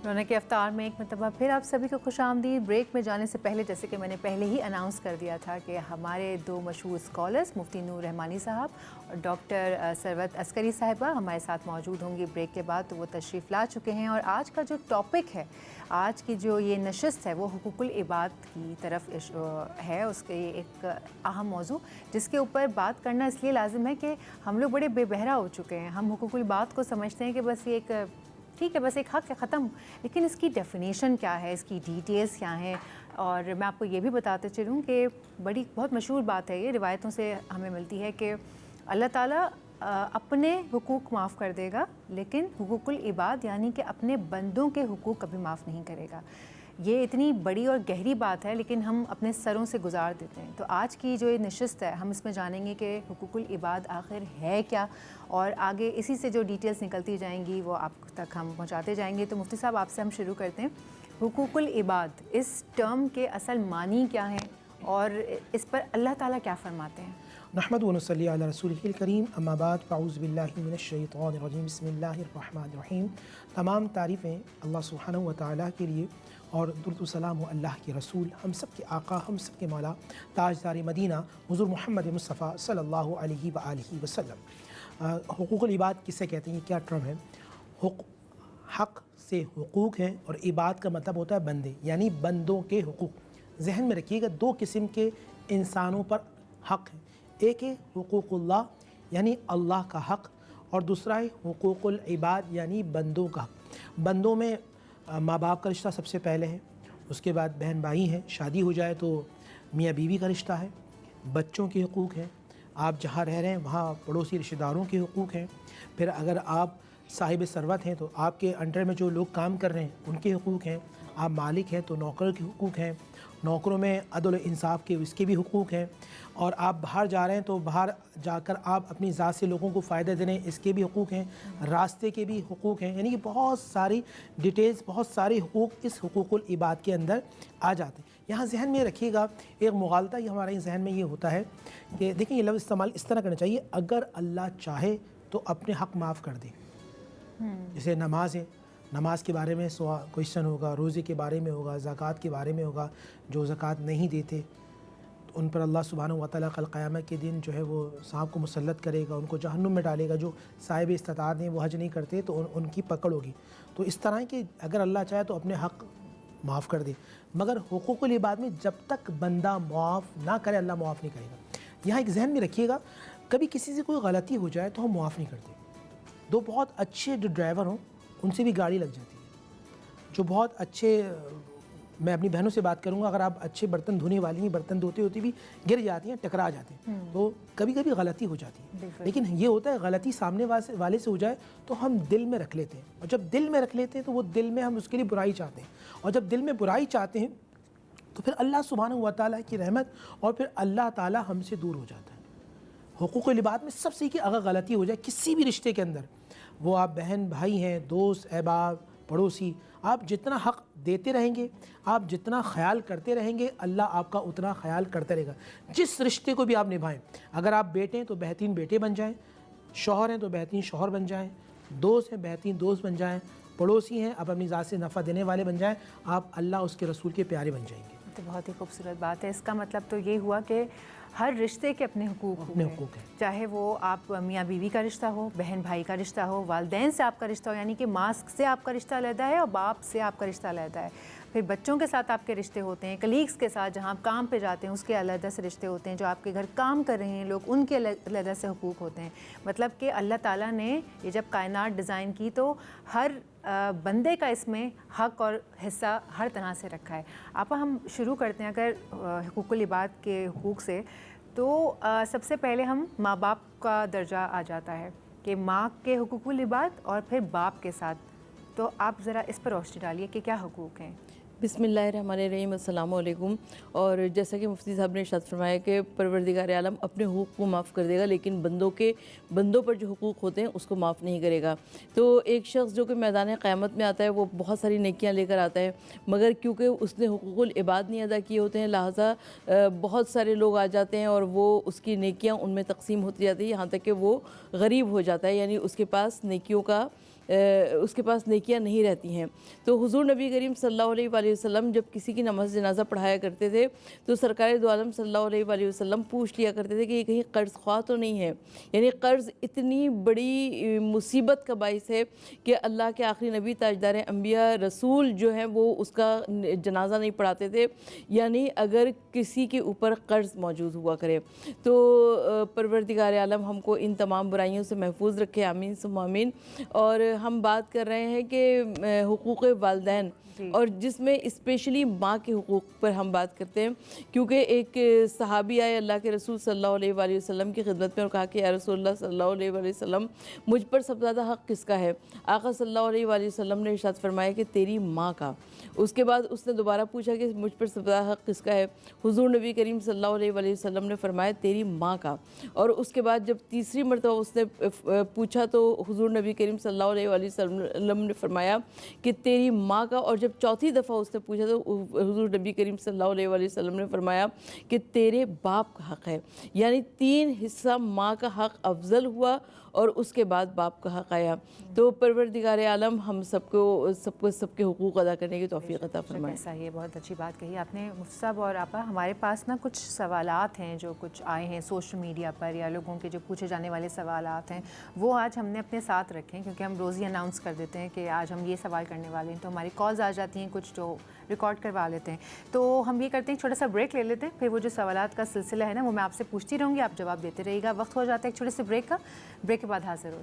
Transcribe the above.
रौनक अफ्तार में एक मरतबा फिर आप सभी को खुश आमदीद। ब्रेक में जाने से पहले जैसे कि मैंने पहले ही अनाउंस कर दिया था कि हमारे दो मशहूर स्कॉलर्स मुफ्ती नूर रहमानी साहब और डॉक्टर सरवत अस्करी साहिबा हमारे साथ मौजूद होंगी ब्रेक के बाद, तो वो तशरीफ़ ला चुके हैं। और आज का जो टॉपिक है, आज की जो ये नशस्त है वो हुकूकुल इबाद की तरफ है, उसके एक अहम मौजू जिसके ऊपर बात करना इसलिए लाजिम है कि हम लोग बड़े बेबहरा हो चुके हैं। हम हुकूकुल इबाद को समझते हैं कि बस ये एक ठीक है, बस एक हक़ है, ख़त्म। लेकिन इसकी डेफिनेशन क्या है, इसकी डिटेल्स क्या हैं। और मैं आपको ये भी बताते चलूँ कि बड़ी बहुत मशहूर बात है, ये रिवायतों से हमें मिलती है कि अल्लाह ताला अपने हुकूक माफ़ कर देगा, लेकिन हुकूकुल इबाद यानी कि अपने बंदों के हुकूक कभी माफ़ नहीं करेगा। ये इतनी बड़ी और गहरी बात है, लेकिन हम अपने सरों से गुजार देते हैं। तो आज की जो ये नशिस्त है, हम इसमें जानेंगे कि हुकूकुल इबाद आखिर है क्या, और आगे इसी से जो डिटेल्स निकलती जाएंगी वो आप तक हम पहुंचाते जाएंगे। तो मुफ्ती साहब, आपसे हम शुरू करते हैं। हुकूकुल इबाद, इस टर्म के असल मानी क्या हैं और इस पर अल्लाह ताला क्या फ़रमाते हैं? नहमदु व नसल्ली अला रसूलिहिल करीम, अम्मा बाद, फ़अऊज़ु बिल्लाहि मिनश शैतानिर रजीम, बिस्मिल्लाहिर रहमानिर रहीम। तमाम तारीफ़ें अल्लाह सुब्हानहु व तआला के लिए और दुरूद व सलाम हो अल्लाह के रसूल, हम सब के आका, हम सब के मौला, ताजदार मदीना हुज़ूर मोहम्मद मुस्तफ़ा सल्लल्लाहु अलैहि व आलिहि वसल्लम। हुकूकुल इबाद किसे कहते हैं, क्या टर्म है? हक़ से हुकूक है और इबाद का मतलब होता है बंदे, यानी बंदों के हुकूक। जहन में रखिएगा, दो किस्म के इंसानों पर हक़ है। एक है हुकूकुल्लाह यानी अल्लाह का हक़, और दूसरा है हुकूकुल इबाद यानी बंदों का हक़। बंदों में माँ बाप का रिश्ता सबसे पहले है, उसके बाद बहन भाई हैं, शादी हो जाए तो मियाँ बीवी का रिश्ता है, बच्चों के हुकूक हैं, आप जहाँ रह रहे हैं वहाँ पड़ोसी रिश्तेदारों के हुकूक हैं, फिर अगर आप साहिब सरवत हैं तो आपके अंडर में जो लोग काम कर रहे हैं उनके हुकूक हैं, आप मालिक हैं तो नौकर के हुकूक हैं, नौकरों में अदल इंसाफ के इसके भी हुकूक हैं, और आप बाहर जा रहे हैं तो बाहर जाकर आप अपनी ज़ात से लोगों को फ़ायदा देने इसके भी हुकूक हैं, रास्ते के भी हुकूक हैं। यानी कि बहुत सारी डिटेल्स, बहुत सारे हुकूक इस हुकूकुल इबाद के अंदर आ जाते हैं। यहाँ जहन में रखिएगा, एक मुगालता ही हमारे जहन में ये होता है कि देखिए, ये लफ्ज़ इस्तेमाल इस तरह करना चाहिए, अगर अल्लाह चाहे तो अपने हक़ माफ़ कर दे। जैसे नमाज है, नमाज के बारे में क्वेश्चन होगा, रोज़े के बारे में होगा, ज़कात के बारे में होगा। जो ज़कात नहीं देते तो उन पर अल्लाह सुब्हानहु व तआला कल क़यामत के दिन जो है वो सांप को मुसल्लत करेगा, उनको जहन्नुम में डालेगा। जो साहिब इस्तिताअत हैं वो हज नहीं करते तो उनकी पकड़ होगी। तो इस तरह के अगर अल्लाह चाहे तो अपने हक़ माफ़ कर दे, मगर हुकूकुल इबाद में जब तक बंदा माफ़ ना करे अल्लाह माफ़ नहीं करेगा। यहाँ एक जहन में रखिएगा, कभी किसी से कोई गलती हो जाए तो हम माफ़ नहीं करते। दो बहुत अच्छे जो ड्राइवर हों उनसे भी गाड़ी लग जाती है। जो बहुत अच्छे, मैं अपनी बहनों से बात करूंगा, अगर आप अच्छे बर्तन धोने वाली हैं, बर्तन धोते होते भी गिर जाती हैं, टकरा जाते हैं, तो कभी कभी गलती हो जाती है। लेकिन ये होता है गलती सामने वाले से हो जाए तो हम दिल में रख लेते हैं, और जब दिल में रख लेते हैं तो वो दिल में हम उसके लिए बुराई चाहते हैं, और जब दिल में बुराई चाहते हैं तो फिर अल्लाह सुब्हानहु व तआला की रहमत और फिर अल्लाह ताला हमसे दूर हो जाता है। हुकूकुल इबाद में सबसे कि अगर गलती हो जाए किसी भी रिश्ते के अंदर, वो आप बहन भाई हैं, दोस्त अहबाब पड़ोसी, आप जितना हक़ देते रहेंगे, आप जितना ख्याल करते रहेंगे, अल्लाह आपका उतना ख्याल करता रहेगा। जिस रिश्ते को भी आप निभाएं, अगर आप बेटे हैं तो बेहतरीन बेटे बन जाएं, शौहर हैं तो बेहतरीन शौहर बन जाएं, दोस्त हैं बेहतरीन दोस्त बन जाएं, पड़ोसी हैं आप अपनी ज़ात से नफ़ा देने वाले बन जाएं, आप अल्लाह उसके रसूल के प्यारे बन जाएंगे। तो बहुत ही खूबसूरत बात है। इसका मतलब तो ये हुआ कि हर रिश्ते के अपने हुकूक हैं, चाहे वो आप मियाँ बीवी का रिश्ता हो, बहन भाई का रिश्ता हो, वालिदैन से आपका रिश्ता हो, यानी कि माँ से आपका रिश्ता अलहदा है और बाप से आपका रिश्ता अलहदा है। फिर बच्चों के साथ आपके रिश्ते होते हैं, कलीग्स के साथ जहाँ आप काम पे जाते हैं उसके अलहदा से रिश्ते होते हैं, जो आपके घर काम कर रहे हैं लोग उनके अलहदा से हुकूक होते हैं। मतलब कि अल्लाह ताला ने ये जब कायनात डिज़ाइन की तो हर बंदे का इसमें हक़ और हिस्सा हर तरह से रखा है। आपा हम शुरू करते हैं अगर हुकूकुल इबाद के हुकूक से, तो सबसे पहले हम माँ बाप का दर्जा आ जाता है कि माँ के हुकूकुल इबाद और फिर बाप के साथ। तो आप ज़रा इस पर रोशनी डालिए कि क्या हुकूक हैं। बिस्मिल्लाहिर्रहमानिर्रहीम, अस्सलामु अलैकुम। और जैसा कि मुफ्ती साहब ने इरशाद फरमाया कि परवरदिगार आलम अपने हुकूक को माफ़ कर देगा, लेकिन बंदों पर जो हुकूक होते हैं उसको माफ़ नहीं करेगा। तो एक शख्स जो कि मैदान क़यामत में आता है वो बहुत सारी नेकियां लेकर आता है, मगर क्योंकि उसने हुकूकुल इबाद नहीं अदा किए होते हैं, लिहाजा बहुत सारे लोग आ जाते हैं और वो उसकी नेकियां उनमें तकसीम होती जाती है, यहाँ तक कि वो गरीब हो जाता है, यानी उसके पास नेकियों का उसके पास नेकियां नहीं रहती हैं। तो हुजूर नबी करीम सल्लल्लाहु अलैहि वसल्लम जब किसी की नमाज जनाजा पढ़ाया करते थे तो सरकार दो आलम सल्लल्लाहु अलैहि वसल्लम पूछ लिया करते थे कि ये कहीं कर्ज़ ख्वाह तो नहीं है। यानी कर्ज़ इतनी बड़ी मुसीबत का बाइस है कि अल्लाह के आखिरी नबी ताजदार अंबिया रसूल जो हैं वो उसका जनाजा नहीं पढ़ाते थे, यानी अगर किसी के ऊपर कर्ज़ मौजूद हुआ करे तो परवरदिगार आलम हमको इन तमाम बुराइयों से महफूज रखे, आमीन सुम्मा आमीन। और हम बात कर रहे हैं कि हुकूक़ वालिदैन और जिसमें स्पेशली माँ के हुकूक़ पर हम बात करते हैं, क्योंकि एक सहाबी आए अल्लाह के रसूल सल्लल्लाहु अलैहि वसल्लम की खिदमत में और कहा कि या रसूलल्लाह सल्लल्लाहु अलैहि वसल्लम मुझ पर सबसे ज़्यादा हक़ किसका है? आका सल्लल्लाहु अलैहि वसल्लम ने इरशाद फरमाया कि तेरी माँ का। उसके बाद उसने दोबारा पूछा कि मुझ पर सबसे ज़्यादा हक़ किसका है? हुज़ूर नबी करीम सल्लल्लाहु अलैहि वसल्लम ने फरमाया तेरी माँ का। और उसके बाद जब तीसरी मरतबा उसने पूछा तो हुज़ूर नबी करीम सल्लल्लाहु अलैहि वसल्लम ने फरमाया कि तेरी माँ का। और जब चौथी दफ़ा उसने पूछा तो हुज़ूर नबी करीम सल्लल्लाहु अलैहि वसल्लम ने फरमाया कि तेरे बाप का हक़ है। यानी 3 हिस्सा माँ का हक़ अफजल हुआ और उसके बाद बाप का हक़ आया। तो परवरदिगार आलम हम सबके हुकूक़ अदा करने की तौफ़ीक़ अता फरमाए। ऐसा ही है, बहुत अच्छी बात कही आपने मुफ्ती साहब। और आपा हमारे पास ना कुछ सवालात हैं जो कुछ आए हैं सोशल मीडिया पर या लोगों के जो पूछे जाने वाले सवालात हैं वो आज हमने अपने साथ रखे हैं, क्योंकि हम रोज़ ही अनाउंस कर देते हैं कि आज हम ये सवाल करने वाले हैं, तो हमारी कॉल्स आ जाती हैं कुछ जो रिकॉर्ड करवा लेते हैं। तो हम ये करते हैं छोटा सा ब्रेक ले लेते हैं, फिर वो जो सवालात का सिलसिला है ना वो मैं आपसे पूछती रहूँगी, आप जवाब देते रहिएगा। वक्त हो जाता है एक छोटे से ब्रेक का, ब्रेक के बाद हाजिर होते हैं।